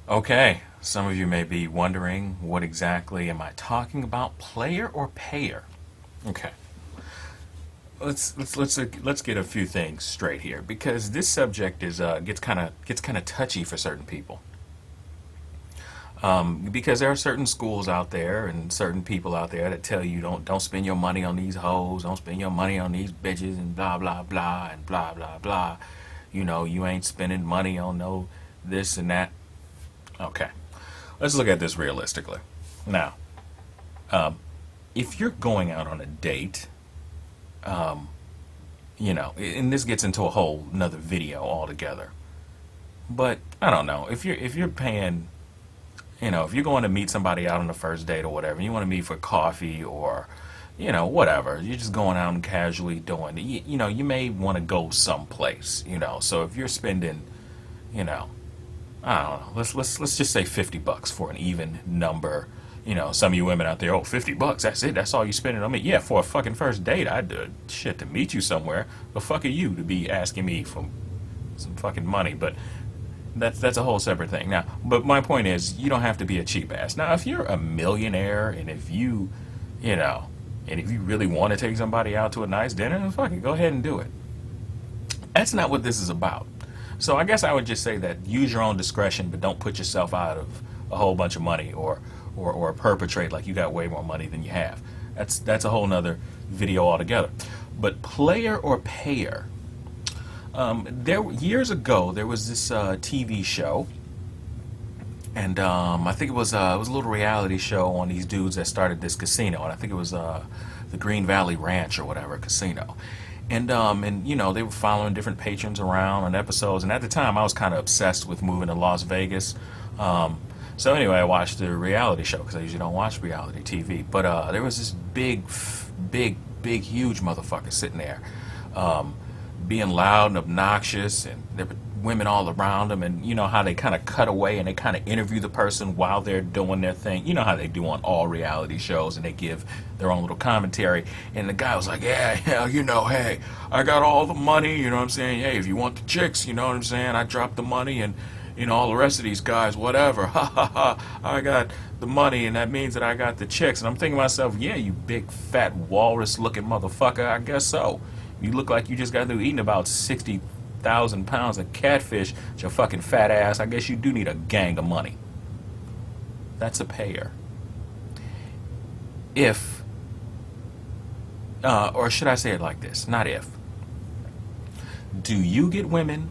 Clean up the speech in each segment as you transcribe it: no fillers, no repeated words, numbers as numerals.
Okay, some of you may be wondering what exactly am I talking about, player or payer? Okay, let's get a few things straight here because this subject is gets kind of touchy for certain people. Because there are certain schools out there and certain people out there that tell you don't spend your money on these hoes, don't spend your money on these bitches, and blah blah blah and blah blah blah. You know, you ain't spending money on no this and that. Okay, let's look at this realistically. Now, if you're going out on a date, and this gets into a whole another video altogether. But I don't know if you're paying, if you're going to meet somebody out on the first date or whatever, you want to meet for coffee or, whatever. You're just going out and casually doing. You may want to go someplace. So if you're spending, you know, I don't know. Let's just say $50 for an even number. Some of you women out there, oh, $50, that's it. That's all you spending on me. Yeah, for a fucking first date, I'd do shit to meet you somewhere. But fuck are you to be asking me for some fucking money? But that's a whole separate thing. Now, but my point is, you don't have to be a cheap ass. Now, if you're a millionaire and if you know, and if you really want to take somebody out to a nice dinner, then fucking go ahead and do it. That's not what this is about. So I guess I would just say that use your own discretion, but don't put yourself out of a whole bunch of money or perpetrate like you got way more money than you have. That's a whole nother video altogether. But player or payer. There years ago there was this TV show, and I think it was a little reality show on these dudes that started this casino, and I think it was the Green Valley Ranch or whatever casino. And they were following different patrons around on episodes. And at the time, I was kind of obsessed with moving to Las Vegas. So anyway, I watched the reality show because I usually don't watch reality TV. But there was this big, huge motherfucker sitting there, being loud and obnoxious, and there were women all around him. And you know how they kind of cut away and they kind of interview the person while they're doing their thing. You know how they do on all reality shows, and they give their own little commentary. And the guy was like, yeah, hey, I got all the money, you know what I'm saying? Hey, if you want the chicks, you know what I'm saying? I dropped the money, and all the rest of these guys, whatever, ha ha ha, I got the money, and that means that I got the chicks. And I'm thinking to myself, yeah, you big fat walrus looking motherfucker, I guess so. You look like you just got through eating about 60,000 pounds of catfish with your fucking fat ass. I guess you do need a gang of money. That's a payer. If, or should I say it like this? Not if. Do you get women,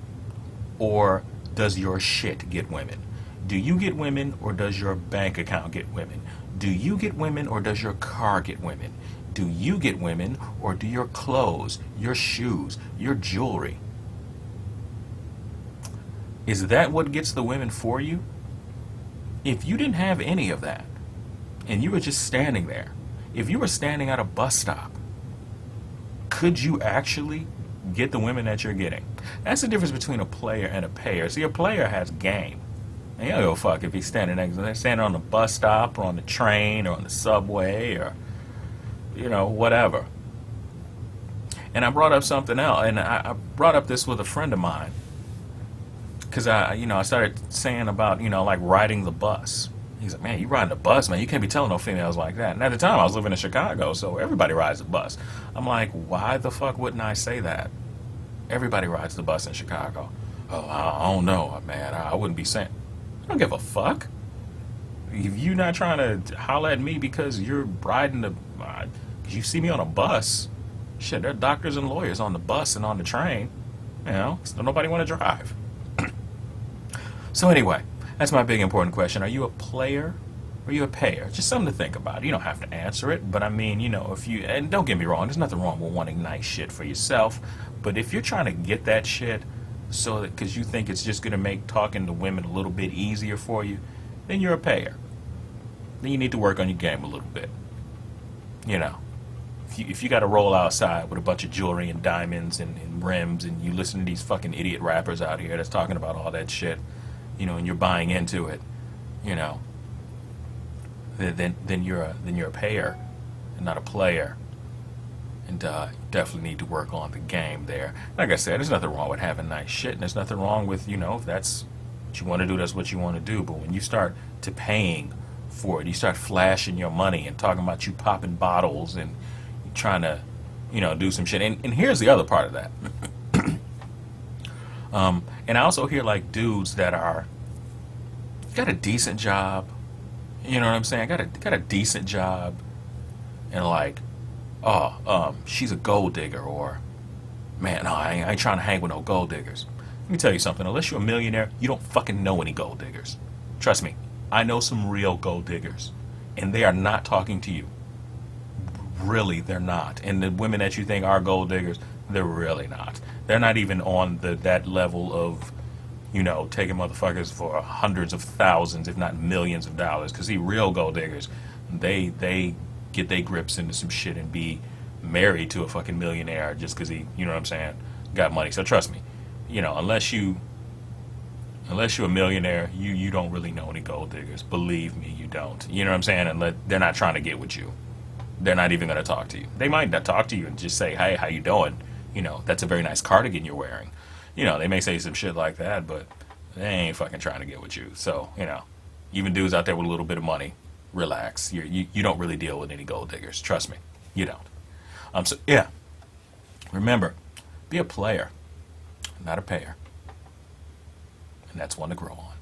or does your shit get women? Do you get women, or does your bank account get women? Do you get women, or does your car get women? Do you get women, or do your clothes, your shoes, your jewelry? Is that what gets the women for you? If you didn't have any of that, and you were just standing there, if you were standing at a bus stop, could you actually get the women that you're getting? That's the difference between a player and a payer. See, a player has game. And you don't give a fuck if he's standing on the bus stop or on the train or on the subway or, whatever. And I brought up something else, and I brought up this with a friend of mine because I started saying about, like riding the bus. He's like, man, you riding the bus, man. You can't be telling no females like that. And at the time, I was living in Chicago, so everybody rides the bus. I'm like, why the fuck wouldn't I say that? Everybody rides the bus in Chicago. Oh, I don't know, man. I wouldn't be saying. I don't give a fuck. If you're not trying to holler at me because you're riding because you see me on a bus, shit, there are doctors and lawyers on the bus and on the train. So nobody want to drive. So anyway, that's my big important question. Are you a player or are you a payer? Just something to think about. You don't have to answer it, but I mean, if you, and don't get me wrong, there's nothing wrong with wanting nice shit for yourself, but if you're trying to get that shit so that because you think it's just going to make talking to women a little bit easier for you, then you're a payer. Then you need to work on your game a little bit. If you got to roll outside with a bunch of jewelry and diamonds and rims, and you listen to these fucking idiot rappers out here that's talking about all that shit, and you're buying into it, then you're a payer and not a player, and you definitely need to work on the game there. Like I said, there's nothing wrong with having nice shit, and there's nothing wrong with if that's What you want to do, that's what you want to do. But when you start to paying for it, you start flashing your money and talking about you popping bottles and trying to, do some shit. And here's the other part of that. And I also hear like dudes that are got a decent job. You know what I'm saying? Got a decent job, and like, oh, she's a gold digger, or man, no, I ain't trying to hang with no gold diggers. Let me tell you something. Unless you're a millionaire, you don't fucking know any gold diggers. Trust me, I know some real gold diggers, and they are not talking to you. Really, they're not. And the women that you think are gold diggers, they're really not. They're not even on that level of, taking motherfuckers for hundreds of thousands, if not millions of dollars. Because see, real gold diggers, they get their grips into some shit and be married to a fucking millionaire just because he, you know what I'm saying, got money. So trust me, unless you're a millionaire, you don't really know any gold diggers. Believe me, you don't. You know what I'm saying? And they're not trying to get with you. They're not even going to talk to you. They might not talk to you and just say, "Hey, how you doing? That's a very nice cardigan you're wearing." They may say some shit like that, but they ain't fucking trying to get with you. So, even dudes out there with a little bit of money, relax. You don't really deal with any gold diggers. Trust me, you don't. So yeah, remember, be a player, not a payer, and that's one to grow on.